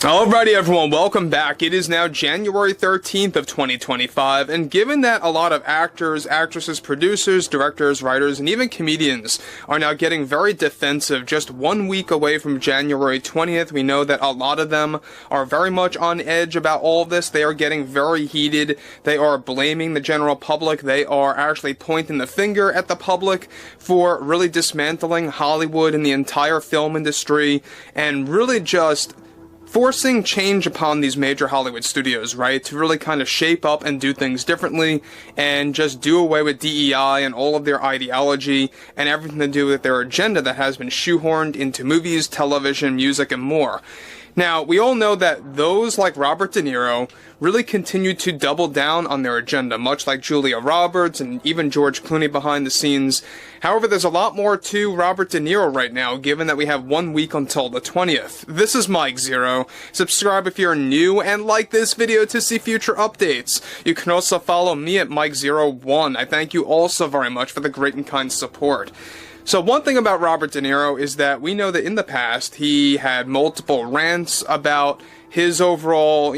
Alrighty everyone, welcome back. It is now January 13th of 2025, and given that a lot of actors, actresses, producers, directors, writers, and even comedians are now getting very defensive just 1 week away from January 20th, we know that a lot of them are very much on edge about all of this. They are getting very heated. They are blaming the general public. They are actually pointing the finger at the public for really dismantling Hollywood and the entire film industry, and really just forcing change upon these major Hollywood studios, right? To really kind of shape up and do things differently and just do away with DEI and all of their ideology and everything to do with their agenda that has been shoehorned into movies, television, music, and more. Now, we all know that those like Robert De Niro really continue to double down on their agenda, much like Julia Roberts and even George Clooney behind the scenes. However, there's a lot more to Robert De Niro right now, given that we have 1 week until the 20th. This is Mike Zero. Subscribe if you're new, and like this video to see future updates. You can also follow me at Mike01. I thank you all so very much for the great and kind support. So one thing about Robert De Niro is that we know that in the past he had multiple rants about his overall,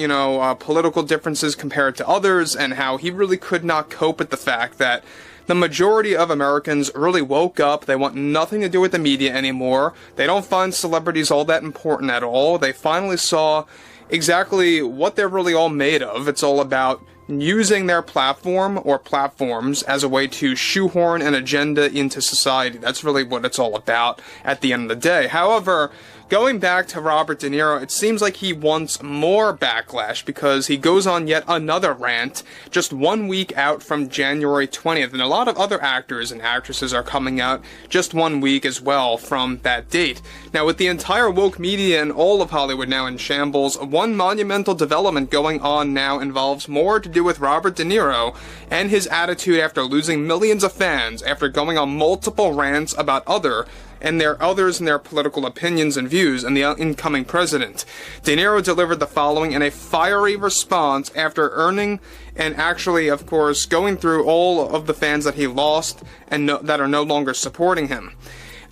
political differences compared to others, and how he really could not cope with the fact that the majority of Americans really woke up. They want nothing to do with the media anymore. They don't find celebrities all that important at all. They finally saw exactly what they're really all made of. It's all about using their platform or platforms as a way to shoehorn an agenda into society. That's really what it's all about at the end of the day. However, going back to Robert De Niro, it seems like he wants more backlash because he goes on yet another rant just 1 week out from January 20th. And a lot of other actors and actresses are coming out just 1 week as well from that date. Now, with the entire woke media and all of Hollywood now in shambles, one monumental development going on now involves more to do with Robert De Niro and his attitude after losing millions of fans after going on multiple rants about others and their political opinions and views and the incoming president. De Niro delivered the following in a fiery response after earning and actually, of course, going through all of the fans that he lost and that are no longer supporting him.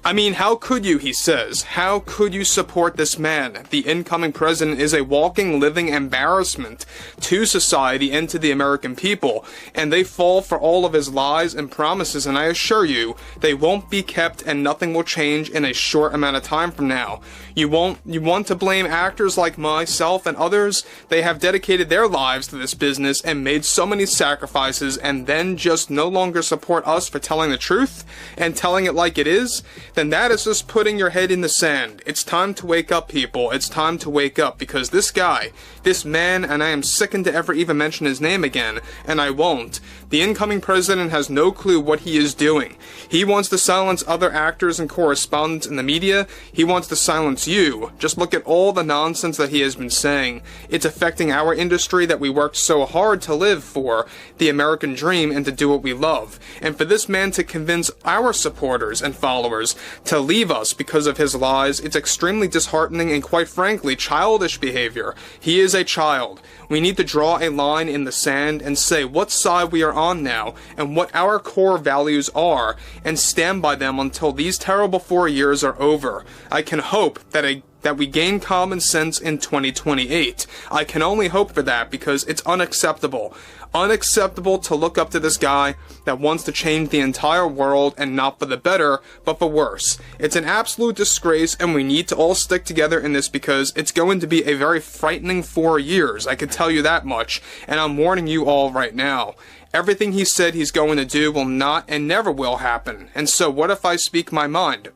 I mean, how could you, he says, how could you support this man? The incoming president is a walking, living embarrassment to society and to the American people, and they fall for all of his lies and promises, and I assure you, they won't be kept and nothing will change in a short amount of time from now. You want to blame actors like myself and others? They have dedicated their lives to this business and made so many sacrifices, and then just no longer support us for telling the truth and telling it like it is? Then that is just putting your head in the sand. It's time to wake up, people. It's time to wake up, because this guy, this man, and I am sickened to ever even mention his name again, and I won't. The incoming president has no clue what he is doing. He wants to silence other actors and correspondents in the media. He wants to silence you. Just look at all the nonsense that he has been saying. It's affecting our industry that we worked so hard to live for, the American dream, and to do what we love. And for this man to convince our supporters and followers to leave us because of his lies, it's extremely disheartening and, quite frankly, childish behavior. He is a child. We need to draw a line in the sand and say what side we are on now and what our core values are, and stand by them until these terrible 4 years are over. I can hope that we gain common sense in 2028. I can only hope for that, because it's unacceptable. Unacceptable to look up to this guy that wants to change the entire world, and not for the better, but for worse. It's an absolute disgrace, and we need to all stick together in this, because it's going to be a very frightening 4 years, I can tell you that much, and I'm warning you all right now. Everything he said he's going to do will not and never will happen. And so what if I speak my mind?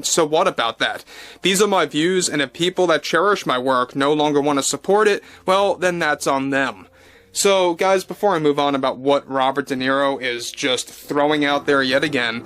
So what about that? These are my views, and if people that cherish my work no longer want to support it, well, then that's on them. So, guys, before I move on about what Robert De Niro is just throwing out there yet again,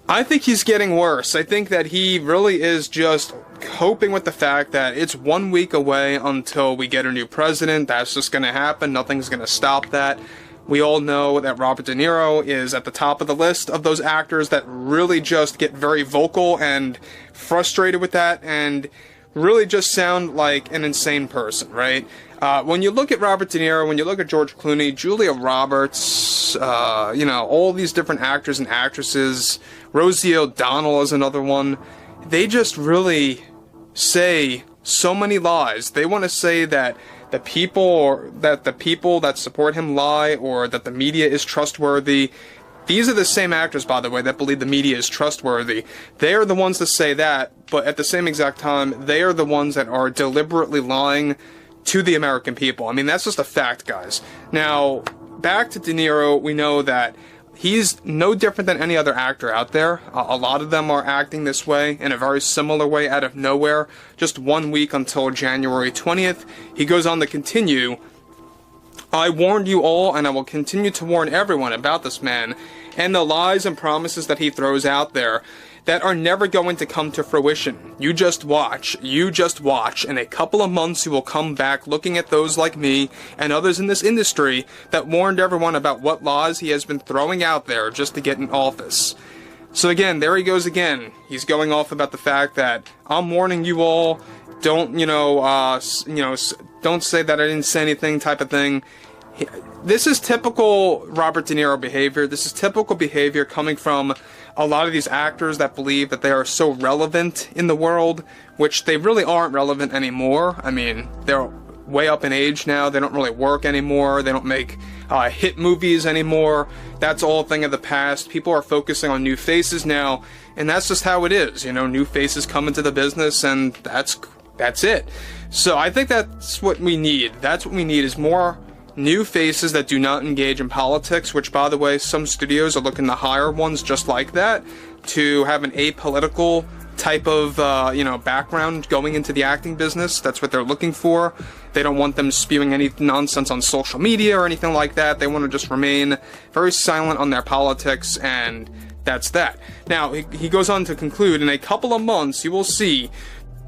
I think he's getting worse. I think that he really is just coping with the fact that it's 1 week away until we get a new president. That's just going to happen. Nothing's going to stop that. We all know that Robert De Niro is at the top of the list of those actors that really just get very vocal and frustrated with that and really just sound like an insane person, right? When you look at Robert De Niro, when you look at George Clooney, Julia Roberts, all these different actors and actresses, Rosie O'Donnell is another one, they just really say so many lies. They want to say that the people that support him lie, or that the media is trustworthy. These are the same actors, by the way, that believe the media is trustworthy. They are the ones that say that, but at the same exact time, they are the ones that are deliberately lying to the American people. I mean, that's just a fact, guys. Now, back to De Niro, we know that he's no different than any other actor out there. A lot of them are acting this way, in a very similar way, out of nowhere. Just 1 week until January 20th, he goes on to continue, "I warned you all, and I will continue to warn everyone about this man and the lies and promises that he throws out there that are never going to come to fruition. You just watch. In a couple of months, you will come back looking at those like me and others in this industry that warned everyone about what lies he has been throwing out there just to get in office." So again, there he goes again. He's going off about the fact that I'm warning you all. Don't don't say that I didn't say anything, type of thing. This is typical Robert De Niro behavior. This is typical behavior coming from a lot of these actors that believe that they are so relevant in the world, which they really aren't relevant anymore. I mean, they're way up in age now. They don't really work anymore. They don't make hit movies anymore. That's all a thing of the past. People are focusing on new faces now, and that's just how it is. You know, new faces come into the business, and that's it. So I think that's what we need. That's what we need, is more new faces that do not engage in politics, which, by the way, some studios are looking to hire ones just like that to have an apolitical type of, background going into the acting business. That's what they're looking for. They don't want them spewing any nonsense on social media or anything like that. They want to just remain very silent on their politics, and that's that. Now, he goes on to conclude, in a couple of months, you will see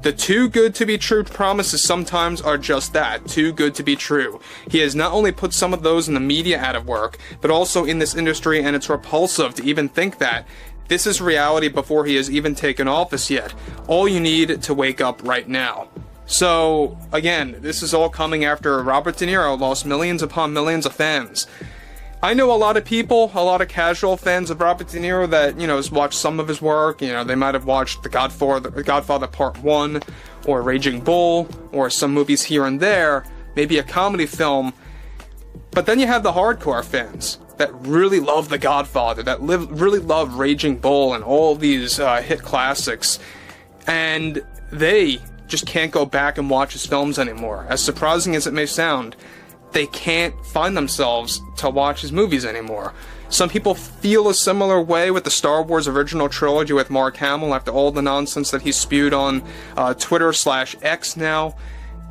the too good to be true promises sometimes are just that, too good to be true. He has not only put some of those in the media out of work, but also in this industry, and it's repulsive to even think that. This is reality before he has even taken office yet. All you need to wake up right now. So, again, this is all coming after Robert De Niro lost millions upon millions of fans. I know a lot of people, a lot of casual fans of Robert De Niro that, has watched some of his work. They might have watched The Godfather Part 1, or Raging Bull, or some movies here and there, maybe a comedy film. But then you have the hardcore fans that really love The Godfather, that really love Raging Bull and all these hit classics. And they just can't go back and watch his films anymore. As surprising as it may sound, they can't find themselves to watch his movies anymore. Some people feel a similar way with the Star Wars original trilogy with Mark Hamill after all the nonsense that he spewed on Twitter/X now.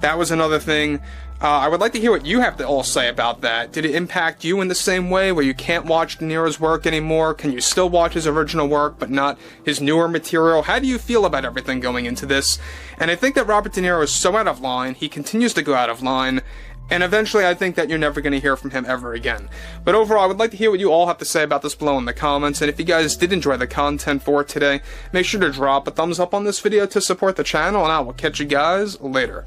That was another thing. I would like to hear what you have to all say about that. Did it impact you in the same way, where you can't watch De Niro's work anymore? Can you still watch his original work, but not his newer material? How do you feel about everything going into this? And I think that Robert De Niro is so out of line, he continues to go out of line, and eventually I think that you're never going to hear from him ever again. But overall, I would like to hear what you all have to say about this below in the comments, and if you guys did enjoy the content for today, make sure to drop a thumbs up on this video to support the channel, and I will catch you guys later.